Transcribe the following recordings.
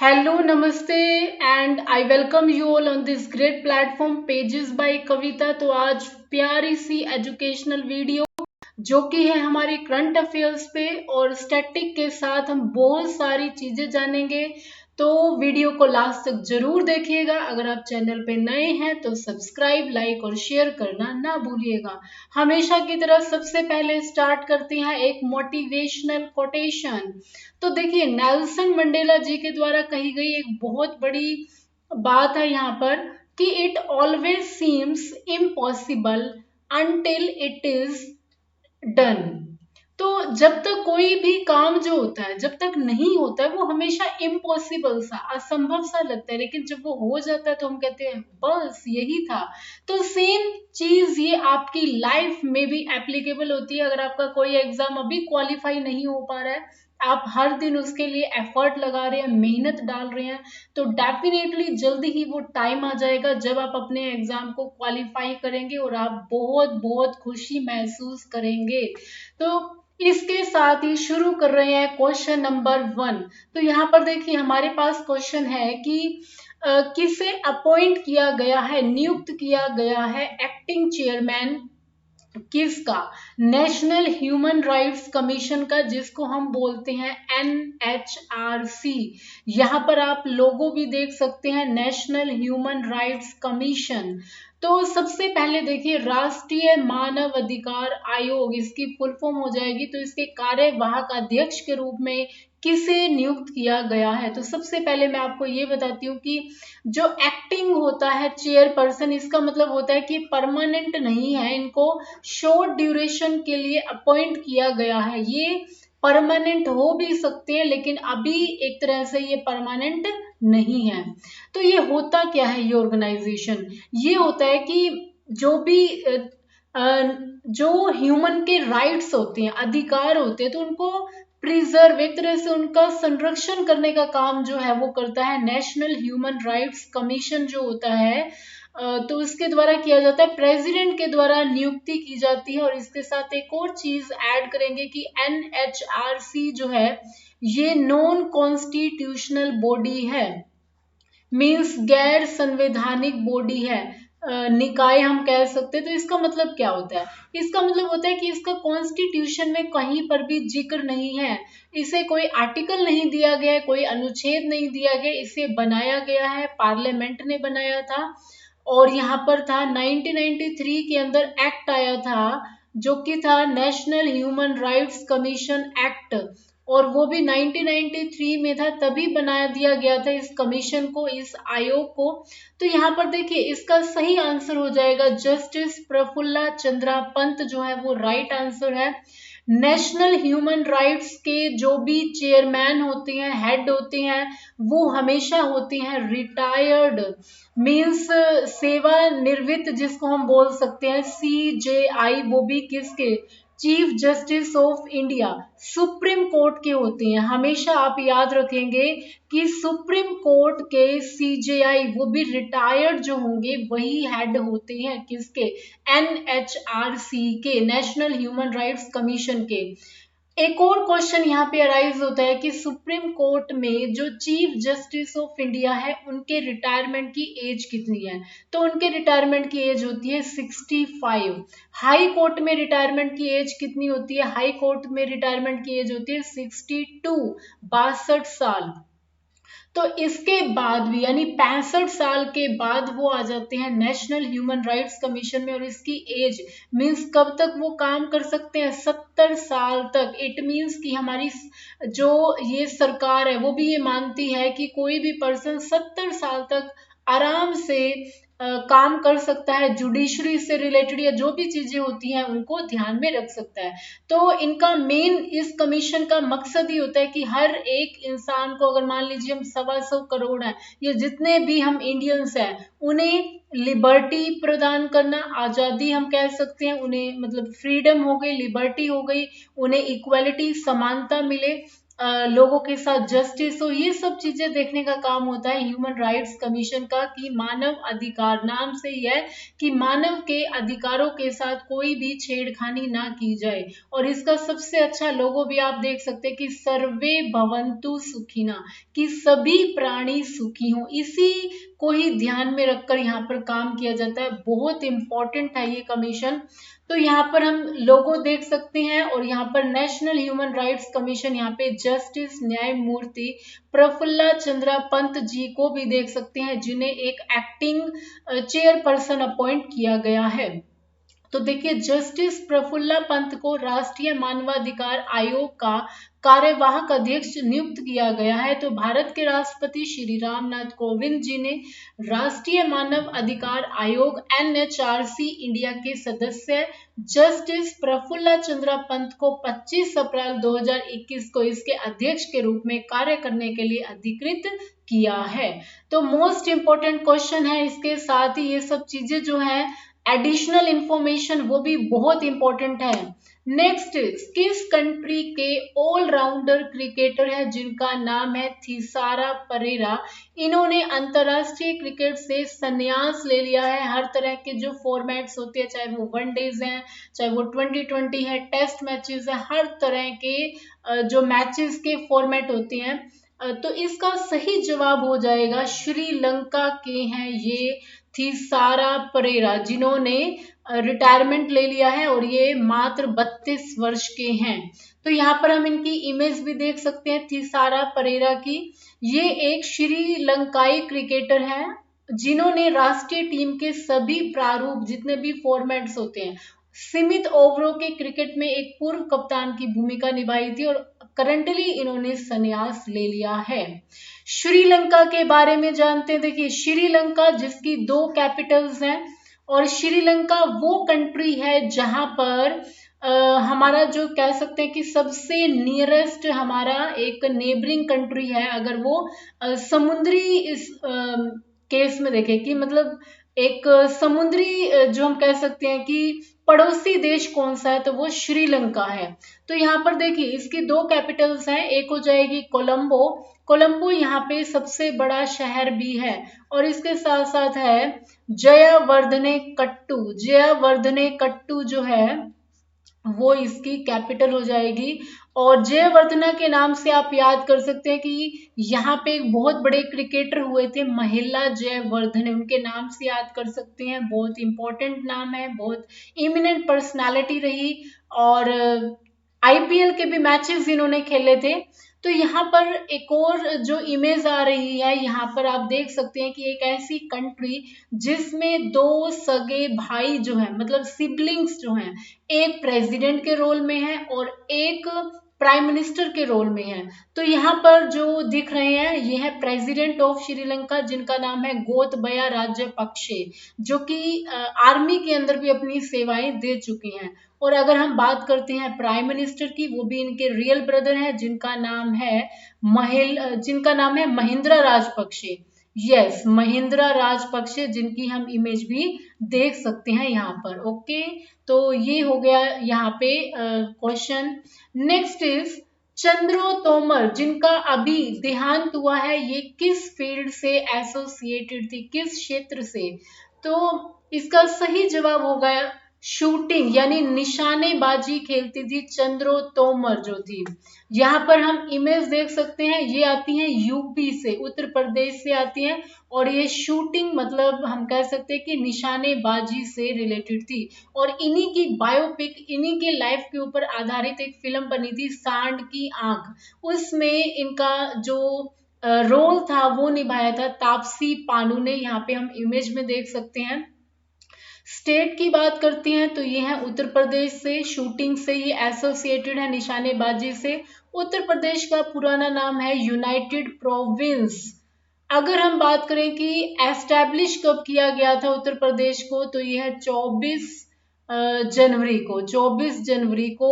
Hello, Namaste, and I welcome you all on this great platform Pages by कविता। तो आज प्यारी सी educational video जो कि है हमारे करंट अफेयर्स पे और स्टैटिक के साथ हम बहुत सारी चीजें जानेंगे। तो वीडियो को लास्ट तक जरूर देखिएगा। अगर आप चैनल पे नए हैं तो सब्सक्राइब, लाइक और शेयर करना ना भूलिएगा। हमेशा की तरह सबसे पहले स्टार्ट करते हैं एक मोटिवेशनल कोटेशन। तो देखिए, नेल्सन मंडेला जी के द्वारा कही गई एक बहुत बड़ी बात है यहाँ पर कि it always seems impossible until it is done. तो जब तक कोई भी काम जो होता है, जब तक नहीं होता है, वो हमेशा इम्पॉसिबल सा, असंभव सा लगता है, लेकिन जब वो हो जाता है तो हम कहते हैं बस यही था। तो सेम चीज ये आपकी लाइफ में भी एप्लीकेबल होती है। अगर आपका कोई एग्जाम अभी क्वालिफाई नहीं हो पा रहा है, आप हर दिन उसके लिए एफर्ट लगा रहे हैं, मेहनत डाल रहे हैं, तो डेफिनेटली जल्दी ही वो टाइम आ जाएगा जब आप अपने एग्जाम को क्वालिफाई करेंगे और आप बहुत बहुत खुशी महसूस करेंगे। तो इसके साथ ही शुरू कर रहे हैं क्वेश्चन नंबर 1। तो यहाँ पर देखिए, हमारे पास क्वेश्चन है कि किसे अपॉइंट किया गया है, नियुक्त किया गया है एक्टिंग चेयरमैन किसका? नेशनल ह्यूमन राइट्स कमीशन का, जिसको हम बोलते हैं NHRC। यहाँ पर आप लोगो भी देख सकते हैं, नेशनल ह्यूमन राइट्स कमीशन। तो सबसे पहले देखिए, राष्ट्रीय मानव अधिकार आयोग इसकी फुल फॉर्म हो जाएगी। तो इसके कार्यवाहक अध्यक्ष के रूप में किसे नियुक्त किया गया है? तो सबसे पहले मैं आपको ये बताती हूँ कि जो एक्टिंग होता है चेयरपर्सन, इसका मतलब होता है कि परमानेंट नहीं है, इनको शॉर्ट ड्यूरेशन के लिए अपॉइंट किया गया है। ये परमानेंट हो भी सकते हैं, लेकिन अभी एक तरह से ये परमानेंट नहीं है। तो ये होता क्या है, ये ऑर्गेनाइजेशन? ये होता है कि जो भी जो ह्यूमन के राइट्स होते हैं, अधिकार होते हैं, तो उनको प्रिजर्व, एक तरह से उनका संरक्षण करने का काम जो है वो करता है नेशनल ह्यूमन राइट्स कमीशन जो होता है। तो इसके द्वारा किया जाता है, प्रेसिडेंट के द्वारा नियुक्ति की जाती है। और इसके साथ एक और चीज ऐड करेंगे कि NHRC जो है ये नॉन कॉन्स्टिट्यूशनल बॉडी है, मीन्स गैर संवैधानिक बॉडी है, निकाय हम कह सकते हैं। तो इसका मतलब क्या होता है? इसका मतलब होता है कि इसका कॉन्स्टिट्यूशन में कहीं पर भी जिक्र नहीं है, इसे कोई आर्टिकल नहीं दिया गया है, कोई अनुच्छेद नहीं दिया गया, इसे बनाया गया है, पार्लियामेंट ने बनाया था। और यहाँ पर था 1993 के अंदर एक्ट आया था, जो कि था national human rights commission act, और वो भी 1993 में था, तभी बना दिया गया था इस कमीशन को, इस आयोग को। तो यहाँ पर देखिए, इसका सही आंसर हो जाएगा जस्टिस प्रफुल्ला चंद्रा पंत जो है वो राइट आंसर है। नेशनल ह्यूमन राइट्स के जो भी चेयरमैन होते हैं, हेड होते हैं, वो हमेशा होते हैं रिटायर्ड, मीन्स सेवानिवृत्त, जिसको हम बोल सकते हैं CJI। वो भी किसके? Chief justice of India, supreme court के होते हैं। हमेशा आप याद रखेंगे कि सुप्रीम कोर्ट के CJI वो भी रिटायर्ड जो होंगे वही हेड होते हैं किसके? NHRC के, नेशनल ह्यूमन राइट्स कमीशन के। एक और क्वेश्चन यहाँ पे अराइज होता है कि सुप्रीम कोर्ट में जो चीफ जस्टिस ऑफ इंडिया है उनके रिटायरमेंट की एज कितनी है? तो उनके रिटायरमेंट की एज होती है 65। हाई कोर्ट में रिटायरमेंट की एज कितनी होती है? हाई कोर्ट में रिटायरमेंट की एज होती है 62, 62 साल। तो इसके बाद भी, यानी 65 साल के बाद वो आ जाते हैं नेशनल ह्यूमन राइट्स कमीशन में। और इसकी एज मीन्स कब तक वो काम कर सकते हैं? 70 साल तक। इट मीन्स कि हमारी जो ये सरकार है वो भी ये मानती है कि कोई भी पर्सन 70 साल तक आराम से काम कर सकता है, जुडिशरी से रिलेटेड या जो भी चीजें होती हैं उनको ध्यान में रख सकता है। तो इनका मेन, इस कमीशन का मकसद ही होता है कि हर एक इंसान को, अगर मान लीजिए हम 125 करोड़ हैं, ये जितने भी हम इंडियंस हैं, उन्हें लिबर्टी प्रदान करना, आजादी हम कह सकते हैं उन्हें, मतलब फ्रीडम हो गई, लिबर्टी हो गई, उन्हें इक्वालिटी, समानता मिले। लोगों के साथ जस्टिस हो, ये सब चीजें देखने का काम होता है ह्यूमन राइट्स कमीशन का, कि मानव अधिकार, नाम से ही है कि मानव के अधिकारों के साथ कोई भी छेड़खानी ना की जाए। और इसका सबसे अच्छा लोगो भी आप देख सकते हैं कि सर्वे भवन्तु सुखिना, कि सभी प्राणी सुखी हों, इसी को ही ध्यान में रखकर यहाँ पर काम किया जाता है। बहुत इंपॉर्टेंट है ये कमीशन। तो यहाँ पर हम लोगो देख सकते हैं, और यहाँ पर नेशनल ह्यूमन राइट्स कमीशन, यहाँ पे जस्टिस न्यायमूर्ति प्रफुल्ला चंद्रा पंत जी को भी देख सकते हैं, जिन्हें एक एक्टिंग चेयरपर्सन अपॉइंट किया गया है। तो देखिए, जस्टिस प्रफुल्ला पंत को राष्ट्रीय मानवाधिकार आयोग का कार्यवाहक अध्यक्ष नियुक्त किया गया है। तो भारत के राष्ट्रपति श्री रामनाथ कोविंद जी ने राष्ट्रीय मानव अधिकार आयोग NHRC इंडिया के सदस्य जस्टिस प्रफुल्ला चंद्रा पंत को 25 अप्रैल 2021 को इसके अध्यक्ष के रूप में कार्य करने के लिए अधिकृत किया है। तो मोस्ट इंपोर्टेंट क्वेश्चन है, इसके साथ ही ये सब चीजें जो है एडिशनल इंफॉर्मेशन वो भी बहुत इंपॉर्टेंट है। नेक्स्ट, किस कंट्री के ऑलराउंडर क्रिकेटर है जिनका नाम है थिसारा परेरा? इन्होंने अंतरराष्ट्रीय क्रिकेट से संन्यास ले लिया है। हर तरह के जो फॉर्मेट्स होते हैं, चाहे वो वनडेज हैं, चाहे वो 2020 है, टेस्ट मैचेस है, हर तरह के जो मैचेस के फॉर्मेट होते हैं, तो इसका सही जवाब हो जाएगा श्रीलंका के हैं ये थिसारा परेरा, जिन्होंने रिटायरमेंट ले लिया है और ये मात्र 32 वर्ष के हैं। तो यहाँ पर हम इनकी इमेज भी देख सकते हैं थिसारा परेरा की। ये एक श्रीलंकाई क्रिकेटर है जिन्होंने राष्ट्रीय टीम के सभी प्रारूप, जितने भी फॉर्मेट्स होते हैं, सीमित ओवरों के क्रिकेट में एक पूर्व कप्तान की भूमिका निभाई थी, और करंटली इन्होंने संन्यास ले लिया है। श्रीलंका के बारे में जानते हैं। देखिए, श्रीलंका जिसकी 2 कैपिटल्स हैं, और श्रीलंका वो कंट्री है जहां पर हमारा जो कह सकते हैं कि सबसे नियरेस्ट हमारा एक नेबरिंग कंट्री है, अगर वो समुद्री इस केस में देखें कि मतलब एक समुद्री जो हम कह सकते हैं कि पड़ोसी देश कौन सा है, तो वो श्रीलंका है। तो यहाँ पर देखिए, इसकी 2 कैपिटल्स हैं, एक हो जाएगी कोलंबो। कोलंबो यहाँ पे सबसे बड़ा शहर भी है, और इसके साथ साथ है जयवर्धने कट्टू। जयवर्धने कट्टू जो है वो इसकी कैपिटल हो जाएगी। और जयवर्धना के नाम से आप याद कर सकते हैं कि यहाँ पे एक बहुत बड़े क्रिकेटर हुए थे महिला जयवर्धने, उनके नाम से याद कर सकते हैं। बहुत इंपॉर्टेंट नाम है, बहुत इमिनेंट पर्सनालिटी रही, और IPL के भी मैचेस इन्होंने खेले थे। तो यहाँ पर एक और जो इमेज आ रही है, यहाँ पर आप देख सकते हैं कि एक ऐसी कंट्री जिसमें 2 सगे भाई जो हैं, मतलब सिबलिंग्स जो हैं, एक प्रेसिडेंट के रोल में है और एक प्राइम मिनिस्टर के रोल में है। तो यहाँ पर जो दिख रहे हैं, ये है प्रेसिडेंट ऑफ श्रीलंका, जिनका नाम है गोतबया राजपक्षे, जो कि आर्मी के अंदर भी अपनी सेवाएं दे चुके हैं। और अगर हम बात करते हैं प्राइम मिनिस्टर की, वो भी इनके रियल ब्रदर हैं, जिनका नाम है महिंद्रा राजपक्षे। यस, महिंद्रा राजपक्षे, जिनकी हम इमेज भी देख सकते हैं यहाँ पर। ओके, तो ये हो गया यहाँ पे question. Next is Chandro Tomar, जिनका अभी देहांत हुआ है, ये किस फील्ड से एसोसिएटेड थी, किस क्षेत्र से? तो इसका सही जवाब होगा शूटिंग, यानी निशानेबाजी खेलती थी चंद्रो तोमर जो थी। यहाँ पर हम इमेज देख सकते हैं, ये आती हैं यूपी से, उत्तर प्रदेश से आती हैं, और ये शूटिंग मतलब हम कह सकते हैं कि निशानेबाजी से रिलेटेड थी। और इन्हीं की बायोपिक, इन्हीं के लाइफ के ऊपर आधारित एक फिल्म बनी थी सांड की आंख, उसमें इनका जो रोल था वो निभाया था तापसी पानू ने। यहाँ पे हम इमेज में देख सकते हैं। स्टेट की बात करते हैं तो ये है उत्तर प्रदेश से, शूटिंग से ये एसोसिएटेड है, निशानेबाजी से। उत्तर प्रदेश का पुराना नाम है यूनाइटेड प्रोविंस। अगर हम बात करें कि एस्टैब्लिश कब किया गया था उत्तर प्रदेश को, तो ये है 24 जनवरी को, 24 जनवरी को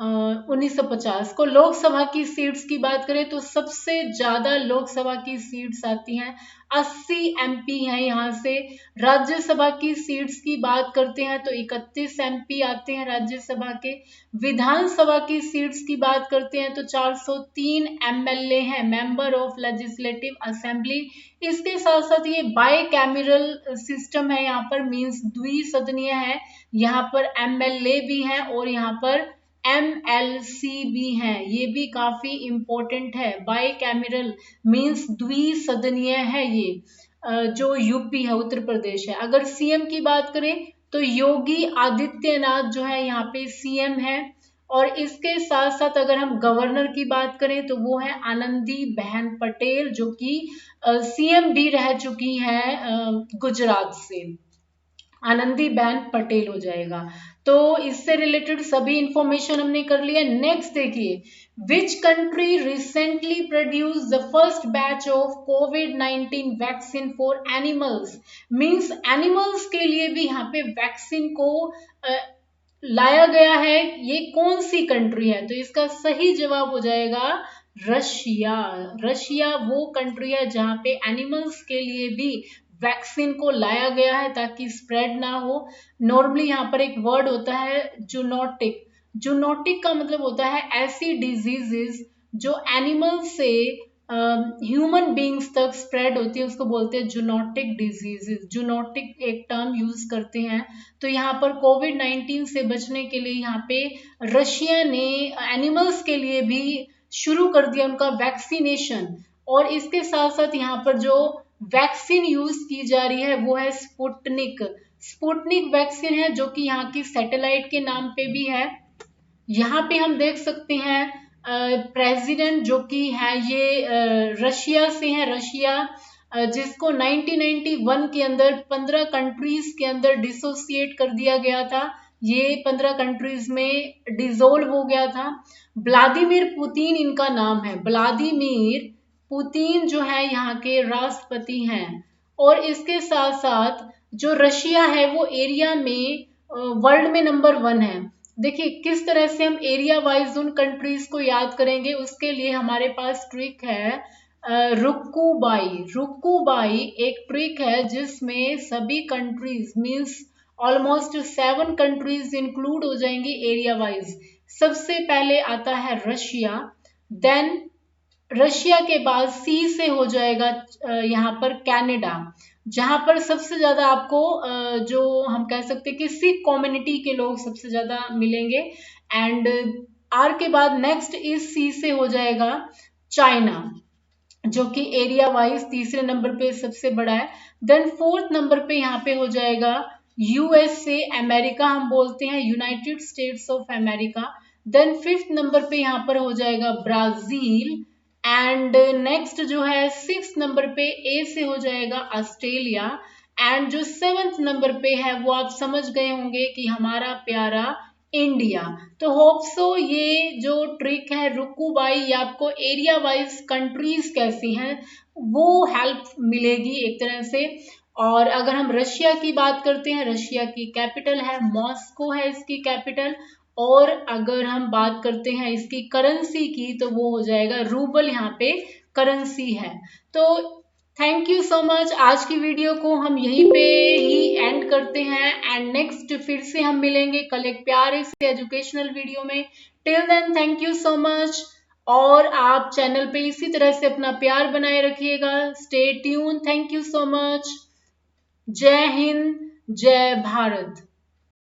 1950 को। लोकसभा की सीट्स की बात करें तो सबसे ज्यादा लोकसभा की सीट्स आती हैं, 80 एमपी हैं यहाँ से। राज्यसभा की सीट्स की बात करते हैं तो 31 एमपी आते हैं राज्यसभा के। विधानसभा की सीट्स की बात करते हैं तो 403 एमएलए हैं, मेंबर ऑफ लेजिस्लेटिव असेंबली। इसके साथ साथ ये बाई कैमरल सिस्टम है, यहाँ पर मीन्स द्विसदनीय है। यहाँ पर एमएलए भी हैं और यहाँ पर एमएलसी भी हैं, ये भी काफी इंपॉर्टेंट है। बाई कैमरल मीन्स द्विसदनीय है ये। जो यूपी है, उत्तर प्रदेश है। अगर सीएम की बात करें तो योगी आदित्यनाथ जो है यहाँ पे सीएम है। और इसके साथ साथ अगर हम गवर्नर की बात करें तो वो है आनंदी बहन पटेल, जो कि सीएम भी रह चुकी हैं गुजरात से। आनंदीबेन पटेल हो जाएगा। तो इससे रिलेटेड सभी इंफॉर्मेशन हमने कर लिया। नेक्स्ट देखिए, which country recently produce the first batch of covid vaccine for animals. Means animals के लिए भी यहाँ पे वैक्सीन को लाया गया है। ये कौन सी कंट्री है? तो इसका सही जवाब हो जाएगा रशिया। रशिया वो कंट्री है जहाँ पे एनिमल्स के लिए भी वैक्सीन को लाया गया है ताकि स्प्रेड ना हो। नॉर्मली यहाँ पर एक वर्ड होता है जूनोटिक। जूनोटिक का मतलब होता है ऐसी डिजीजेस जो एनिमल से ह्यूमन बींग्स तक स्प्रेड होती है, उसको बोलते हैं जूनोटिक डिजीजेस। जूनोटिक एक टर्म यूज करते हैं। तो यहाँ पर कोविड-19 से बचने के लिए यहाँ पे रशिया ने एनिमल्स के लिए भी शुरू कर दिया उनका वैक्सीनेशन। और इसके साथ साथ यहाँ पर जो वैक्सीन यूज की जा रही है वो है स्पुतनिक। स्पुतनिक वैक्सीन है जो कि यहाँ की सैटेलाइट के नाम पे भी है। यहाँ पे हम देख सकते हैं प्रेसिडेंट जो कि है ये रशिया से है। रशिया जिसको 1991 के अंदर 15 कंट्रीज के अंदर डिसोसिएट कर दिया गया था, ये 15 कंट्रीज में डिसोल्व हो गया था। व्लादिमीर पुतिन इनका नाम है। व्लादिमीर पुतिन जो है यहाँ के राष्ट्रपति हैं। और इसके साथ साथ जो रशिया है वो एरिया में वर्ल्ड में नंबर 1 है। देखिए किस तरह से हम एरिया वाइज उन कंट्रीज को याद करेंगे, उसके लिए हमारे पास ट्रिक है रुक्कुबाई। रुक्कुबाई एक ट्रिक है जिसमें सभी countries means almost 7 countries include हो जाएंगी एरिया वाइज। सबसे पहले आता है रशिया, देन रशिया के बाद सी से हो जाएगा यहाँ पर कनाडा, जहां पर सबसे ज्यादा आपको जो हम कह सकते हैं कि सिख कम्युनिटी के लोग सबसे ज्यादा मिलेंगे। एंड आर के बाद नेक्स्ट इस सी से हो जाएगा चाइना, जो कि एरिया वाइज तीसरे नंबर पे सबसे बड़ा है। देन फोर्थ नंबर पे यहाँ पे हो जाएगा यूएसए, अमेरिका हम बोलते हैं, United States of America. Then fifth number पे यहाँ पर हो जाएगा ब्राजील। एंड नेक्स्ट जो है 6th नंबर पे ए से हो जाएगा ऑस्ट्रेलिया। एंड जो 7th नंबर पे है वो आप समझ गए होंगे कि हमारा प्यारा इंडिया। तो होप सो ये जो ट्रिक है रुक्कुबाई, ये आपको एरिया वाइज कंट्रीज कैसी हैं वो हेल्प मिलेगी एक तरह से। और अगर हम रशिया की बात करते हैं, रशिया की कैपिटल है मॉस्को है इसकी कैपिटल। और अगर हम बात करते हैं इसकी करेंसी की तो वो हो जाएगा रूबल, यहाँ पे करेंसी है। तो थैंक यू सो मच। आज की वीडियो को हम यहीं पे ही एंड करते हैं एंड नेक्स्ट फिर से हम मिलेंगे कल एक प्यारे से एजुकेशनल वीडियो में। Till then thank you so much. और आप चैनल पे इसी तरह से अपना प्यार बनाए रखिएगा। Stay tune. Thank you so much. जय हिंद, जय भारत।